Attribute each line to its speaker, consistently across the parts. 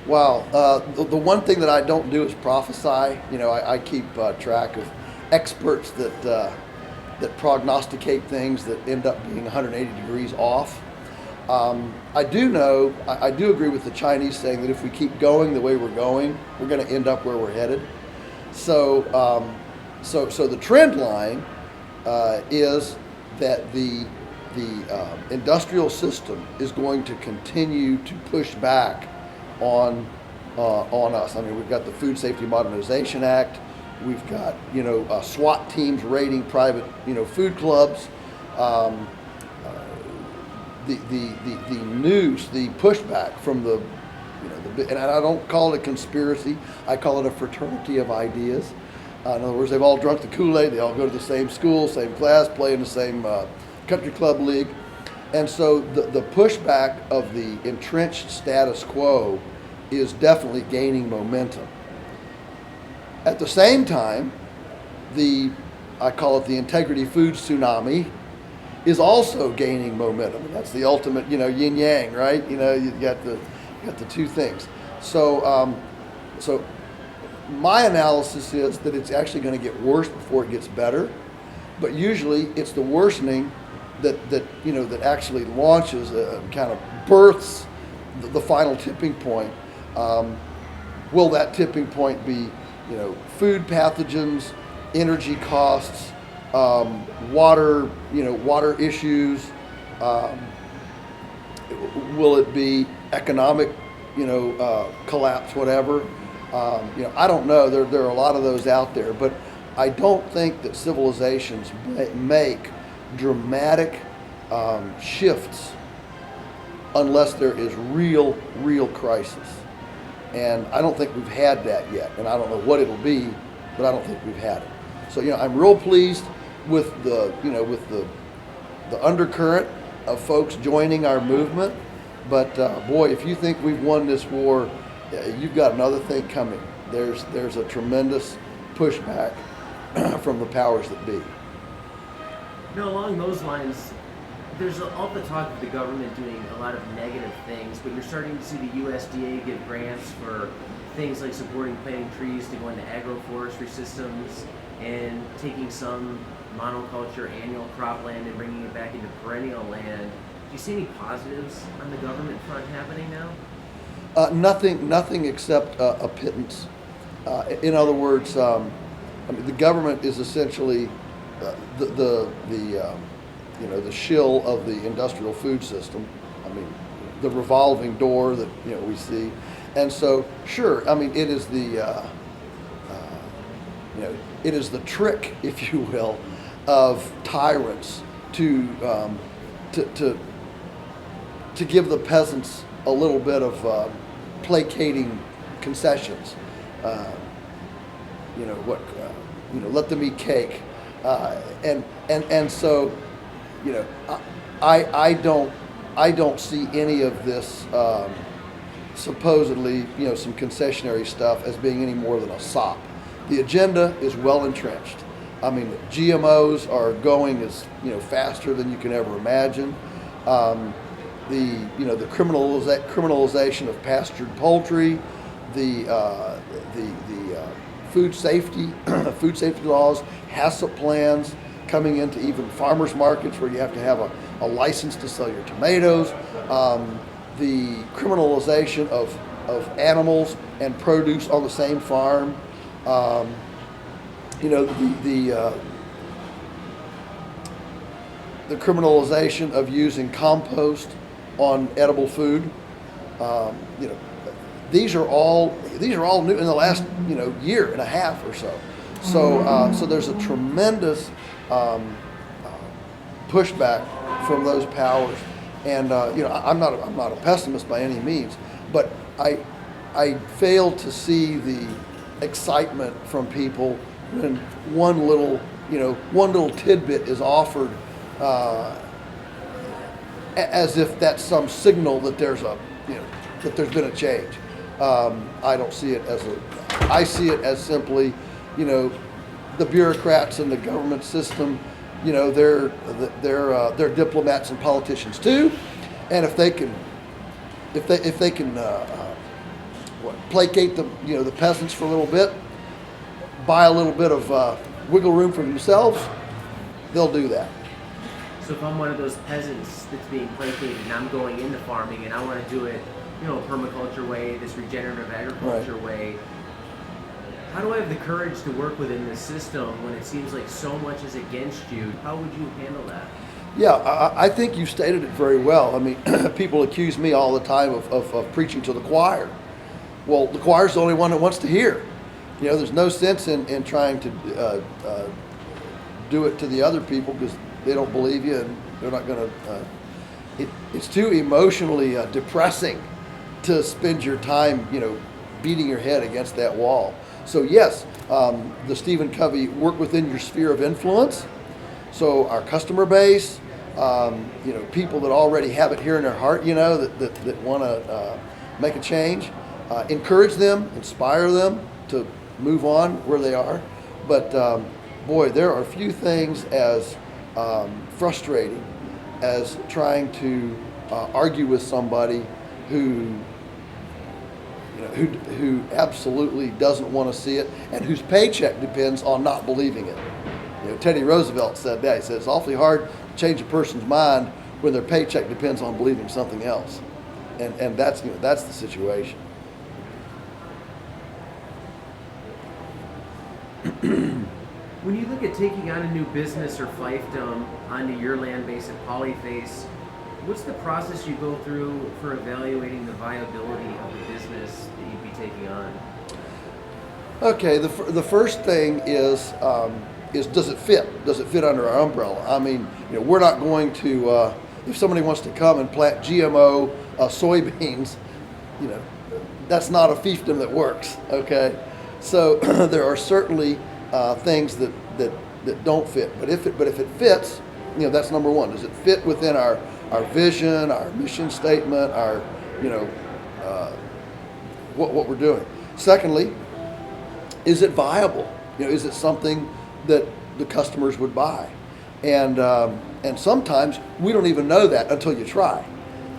Speaker 1: Wow. The one thing that I don't do is prophesy. I keep track of experts that prognosticate things that end up being 180 degrees off. I do know, I do agree with the Chinese saying that if we keep going the way we're going, we're going to end up where we're headed. So the trend line is that the industrial system is going to continue to push back on us. I mean, we've got the Food Safety Modernization Act. We've got SWAT teams raiding private food clubs. The news, the pushback from and I don't call it a conspiracy. I call it a fraternity of ideas. In other words, they've all drunk the Kool-Aid. They all go to the same school, same class, play in the same country club league. And so the pushback of the entrenched status quo is definitely gaining momentum. At the same time, I call it the integrity food tsunami, is also gaining momentum. And that's the ultimate, yin yang, right? You got the two things. So my analysis is that it's actually going to get worse before it gets better, but usually it's the worsening that actually launches, kind of births the final tipping point. Will that tipping point be food pathogens, energy costs, water issues? Will it be economic collapse, whatever? I don't know. There are a lot of those out there, but I don't think that civilizations make dramatic shifts unless there is real crisis. And I don't think we've had that yet. And I don't know what it'll be, but I don't think we've had it. So I'm real pleased with the undercurrent of folks joining our movement. But boy, if you think we've won this war, you've got another thing coming. There's a tremendous pushback from the powers that be.
Speaker 2: Along those lines, there's all the talk of the government doing a lot of negative things, but you're starting to see the USDA give grants for things like supporting planting trees to go into agroforestry systems and taking some monoculture annual cropland and bringing it back into perennial land. Do you see any positives on the government front happening now?
Speaker 1: Nothing except a pittance. In other words, the government is essentially the shill of the industrial food system. I mean, the revolving door that we see, and so sure. I mean, it is it is the trick, if you will, of tyrants to give the peasants a little bit of placating concessions. Let them eat cake, and so I don't see any of this supposedly some concessionary stuff as being any more than a sop. The agenda is well entrenched. I mean, GMOs are going as faster than you can ever imagine. The criminalization of pastured poultry, the food safety laws, HACCP plans coming into even farmers markets where you have to have a license to sell your tomatoes, the criminalization of animals and produce on the same farm, the criminalization of using compost on edible food. These are all new in the last year and a half or so. So there's a tremendous pushback from those powers, and I'm not a pessimist by any means, but I fail to see the excitement from people when one little tidbit is offered as if that's some signal that there's been a change. I don't see it I see it as simply, the bureaucrats in the government system, they're diplomats and politicians too, and if they can placate the peasants for a little bit, buy a little bit of wiggle room for themselves, they'll do that.
Speaker 2: So if I'm one of those peasants that's being placated and I'm going into farming and I want to do it, a permaculture way, this regenerative agriculture way, how do I have the courage to work within this system when it seems like so much is against you? How would you handle that?
Speaker 1: Yeah, I think you stated it very well. I mean, people accuse me all the time of preaching to the choir. Well, the choir's the only one that wants to hear. There's no sense in trying to do it to the other people because they don't believe you and they're not going to. It's too emotionally depressing to spend your time, beating your head against that wall. So yes, the Stephen Covey, work within your sphere of influence. So our customer base, people that already have it here in their heart, that want to make a change, encourage them, inspire them to move on where they are. But boy, there are few things as frustrating as trying to argue with somebody who absolutely doesn't want to see it and whose paycheck depends on not believing it. Teddy Roosevelt said that. He said it's awfully hard to change a person's mind when their paycheck depends on believing something else, and that's the situation.
Speaker 2: When you look at taking on a new business or fiefdom onto your land base at Polyface, what's the process you go through for evaluating the viability of the business that you'd be taking on?
Speaker 1: Okay, the first thing is does it fit? Does it fit under our umbrella? I mean, we're not going to if somebody wants to come and plant GMO soybeans, that's not a fiefdom that works. Okay, so there are certainly things that don't fit. But if it fits, that's number one. Does it fit within our vision, our mission statement, our what we're doing? Secondly, is it viable? Is it something that the customers would buy? And sometimes we don't even know that until you try.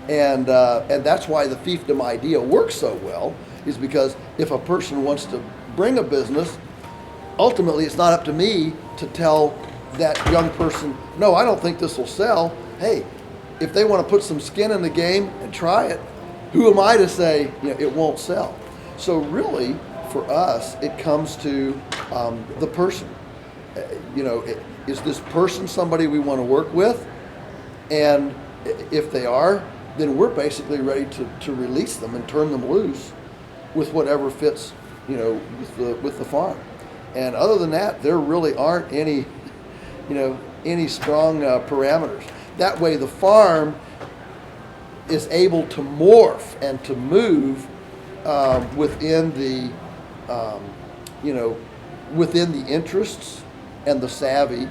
Speaker 1: And that's why the fiefdom idea works so well, is because if a person wants to bring a business, ultimately it's not up to me to tell that young person, no, I don't think this will sell. Hey, if they want to put some skin in the game and try it, who am I to say it won't sell? So really, for us, it comes to the person. Is this person somebody we want to work with? And if they are, then we're basically ready to release them and turn them loose with whatever fits, with the farm. And other than that, there really aren't any strong parameters. That way, the farm is able to morph and to move within the within the interests and the savvy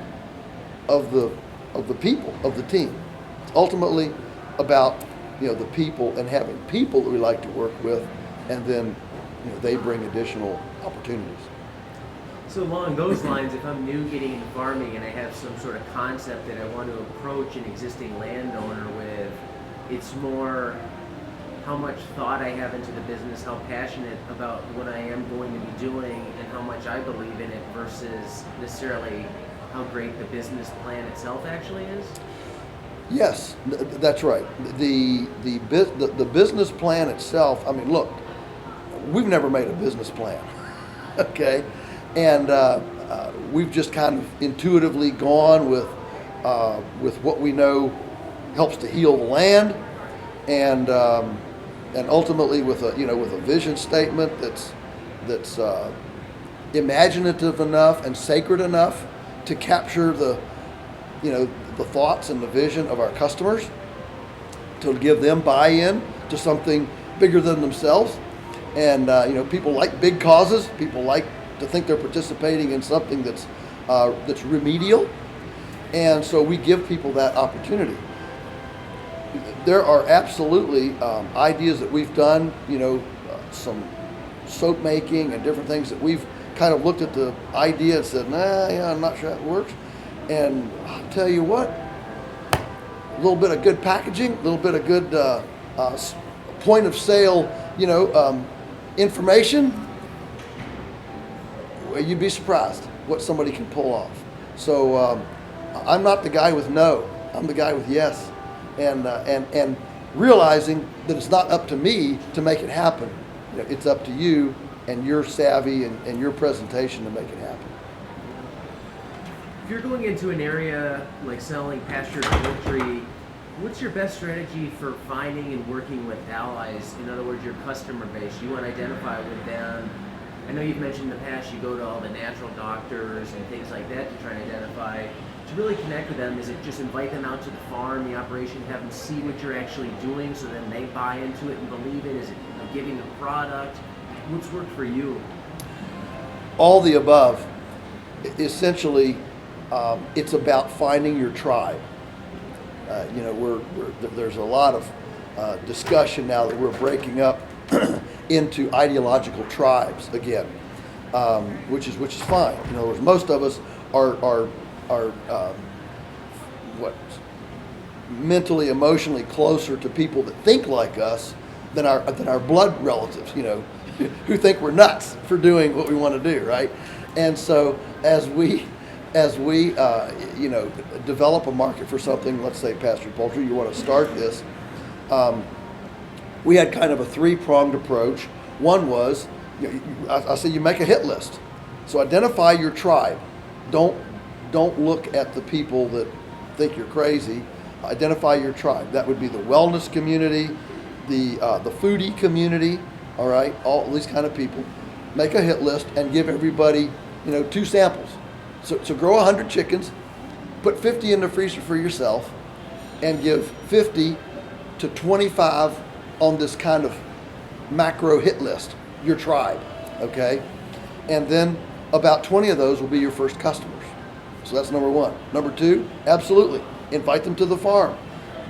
Speaker 1: of the people, of the team. It's ultimately about the people and having people that we like to work with, and then they bring additional opportunities.
Speaker 2: So along those lines, if I'm new getting into farming and I have some sort of concept that I want to approach an existing landowner with, it's more how much thought I have into the business, how passionate about what I am going to be doing, and how much I believe in it versus necessarily how great the business plan itself actually is?
Speaker 1: Yes, that's right. The business plan itself, I mean, look, we've never made a business plan, okay? And we've just kind of intuitively gone with what we know helps to heal the land, and ultimately with a vision statement that's imaginative enough and sacred enough to capture the thoughts and the vision of our customers, to give them buy-in to something bigger than themselves. And people like big causes. People like to think they're participating in something that's remedial, and so we give people that opportunity. There are absolutely ideas that we've done, some soap making and different things that we've kind of looked at the idea and said, I'm not sure that works. And I'll tell you what, a little bit of good packaging, a little bit of good point of sale, information, well, you'd be surprised what somebody can pull off. So I'm not the guy with no, I'm the guy with yes. And realizing that it's not up to me to make it happen. It's up to you and your savvy and your presentation to make it happen.
Speaker 2: If you're going into an area like selling pastured poultry, what's your best strategy for finding and working with allies? In other words, your customer base. You want to identify with them. I know you've mentioned in the past you go to all the natural doctors and things like that to try and identify. To really connect with them, is it just invite them out to the farm, the operation, have them see what you're actually doing so then they buy into it and believe it? Is it giving a product? What's worked for you?
Speaker 1: All the above. Essentially, it's about finding your tribe. There's a lot of discussion now that we're breaking up into ideological tribes again, which is fine. In other words, most of us are mentally, emotionally closer to people that think like us than our blood relatives, who think we're nuts for doing what we want to do, right? And so as we develop a market for something, let's say pastured poultry, you want to start this. We had kind of a three-pronged approach. One was, I say you make a hit list. So identify your tribe. Don't look at the people that think you're crazy. Identify your tribe. That would be the wellness community, the foodie community, all right, all these kind of people. Make a hit list and give everybody, 2 samples. So grow 100 chickens, put 50 in the freezer for yourself, and give 50 to 25 on this kind of macro hit list, your tribe, okay? And then about 20 of those will be your first customers. So that's number one. Number two, absolutely, invite them to the farm.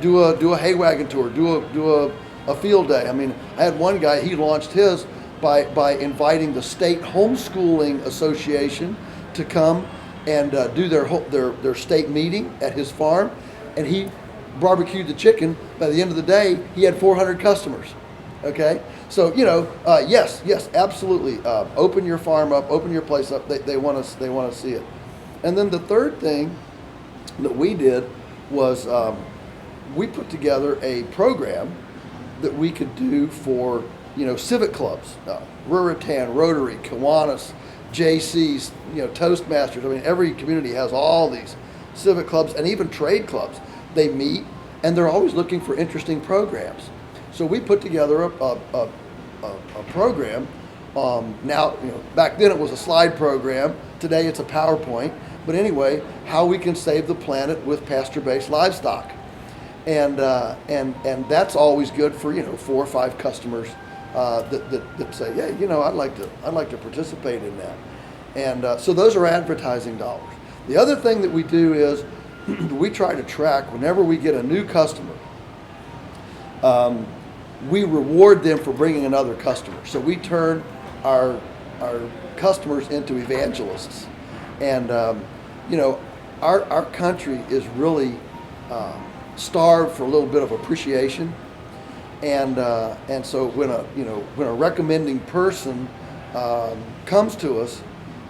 Speaker 1: Do a hay wagon tour, do a field day. I mean, I had one guy, he launched his by inviting the State Homeschooling Association to come and do their state meeting at his farm, and he barbecued the chicken. By the end of the day, he had 400 customers. Okay, so yes, absolutely. Open your farm up, open your place up. They want to see it. And then the third thing that we did was we put together a program that we could do for civic clubs, Ruritan, Rotary, Kiwanis, JCs, Toastmasters. I mean, every community has all these civic clubs and even trade clubs. They meet and they're always looking for interesting programs. So we put together a program. Now, back then it was a slide program. Today it's a PowerPoint. But anyway, how we can save the planet with pasture-based livestock, and that's always good for 4 or 5 customers that say, yeah, I'd like to participate in that. And so those are advertising dollars. The other thing that we do is we try to track whenever we get a new customer. We reward them for bringing another customer. So we turn our customers into evangelists. And, our country is really starved for a little bit of appreciation. And so when a recommending person comes to us,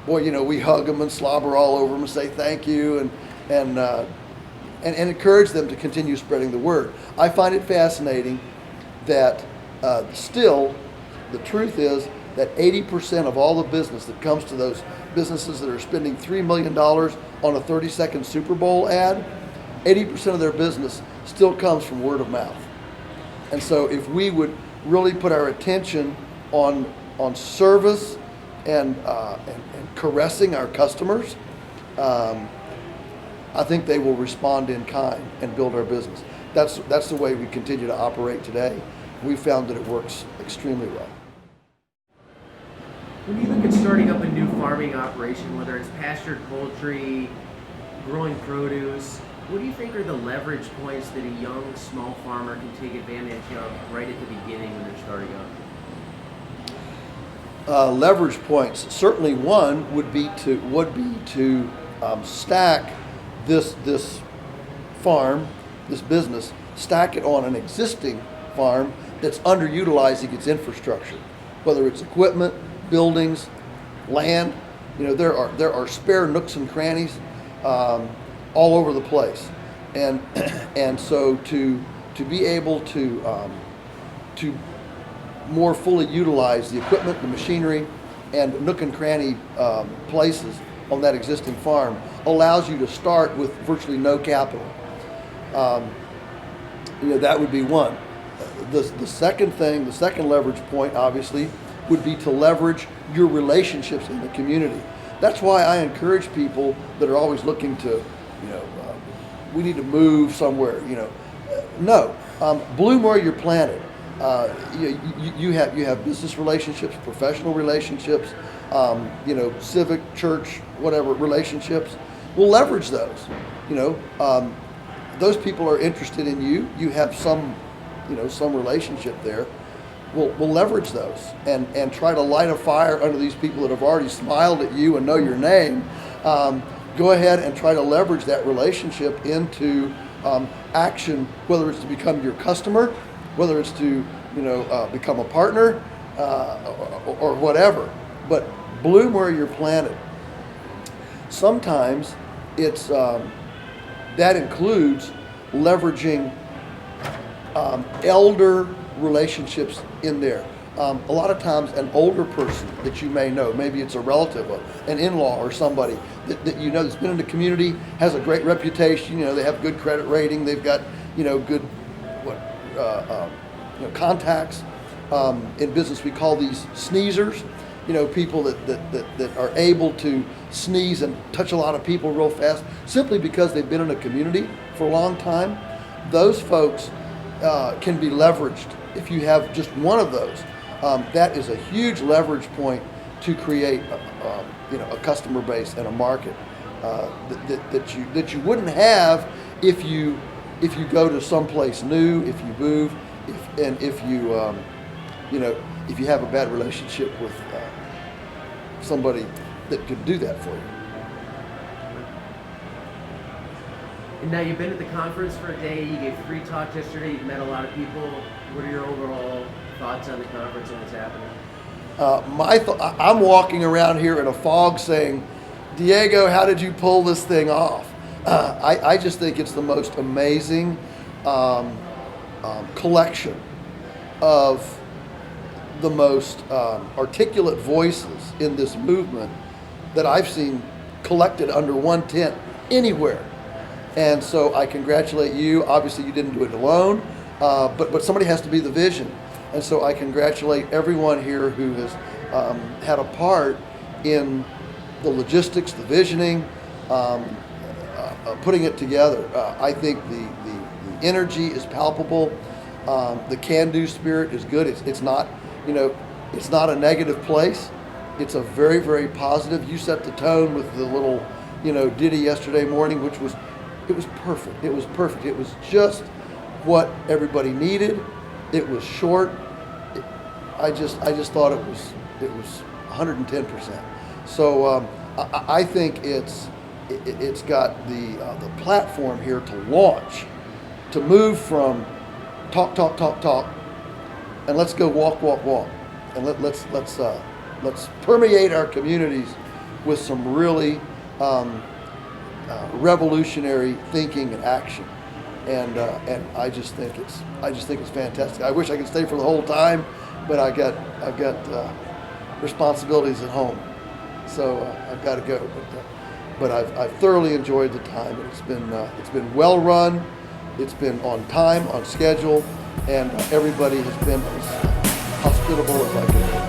Speaker 1: boy, we hug them and slobber all over them and say thank you and encourage them to continue spreading the word. I find it fascinating that still the truth is that 80% of all the business that comes to those businesses that are spending $3 million on a 30-second Super Bowl ad, 80% of their business still comes from word of mouth. And so if we would really put our attention on service and caressing our customers, I think they will respond in kind and build our business. That's the way we continue to operate today. We found that it works extremely well.
Speaker 2: When you look at starting up a new farming operation, whether it's pastured poultry, growing produce, what do you think are the leverage points that a young, small farmer can take advantage of right at the beginning when they're starting up?
Speaker 1: Leverage points. Certainly, one would be to stack this farm, this business, stack it on an existing farm that's underutilizing its infrastructure. whether it's equipment, buildings, land. There are spare nooks and crannies all over the place, and so to be able to more fully utilize the equipment, the machinery, and nook and cranny places on that existing farm allows you to start with virtually no capital. That would be one. The second thing, the second leverage point, obviously, would be to leverage your relationships in the community. That's why I encourage people that are always looking to, we need to move somewhere. No, bloom where you're planted. You have business relationships, professional relationships, civic, church, whatever relationships. We'll leverage those. Those people are interested in you. You have some relationship there. We'll leverage those and try to light a fire under these people that have already smiled at you and know your name. Go ahead and try to leverage that relationship into action, whether it's to become your customer, whether it's to become a partner, or whatever. But bloom where you're planted. Sometimes it's that includes leveraging elder relationships in there. A lot of times an older person that you may know, maybe it's a relative, an in-law or somebody that that's been in the community, has a great reputation, they have good credit rating, they've got, good contacts. In business we call these sneezers, people that are able to sneeze and touch a lot of people real fast simply because they've been in a community for a long time. Those folks can be leveraged. If you have just one of those, that is a huge leverage point to create a customer base and a market that you wouldn't have if you go to someplace new, if you move, if you have a bad relationship with somebody that could do that for you.
Speaker 2: And now you've been at the conference for a day, you gave 3 talks yesterday, you've met a lot of people. What are your overall thoughts on the conference and what's happening?
Speaker 1: I'm walking around here in a fog saying, Diego, how did you pull this thing off? I just think it's the most amazing collection of the most articulate voices in this movement that I've seen collected under one tent anywhere. And so I congratulate you. Obviously you didn't do it alone, but somebody has to be the vision. And so I congratulate everyone here who has had a part in the logistics, the visioning, putting it together. I think the energy is palpable. The can-do spirit is good. It's not, it's not a negative place. It's a very, very positive. You set the tone with the little, ditty yesterday morning, which was, it was perfect. It was perfect. It was just what everybody needed. It was short. I just thought it was 110%. So I think it's got the platform here to launch, to move from talk, and let's go walk, and let's permeate our communities with some really revolutionary thinking and action. And I just think it's fantastic. I wish I could stay for the whole time, but I've got responsibilities at home, so I've got to go. But I've thoroughly enjoyed the time. It's been well run. It's been on time, on schedule, and everybody has been as hospitable as I could.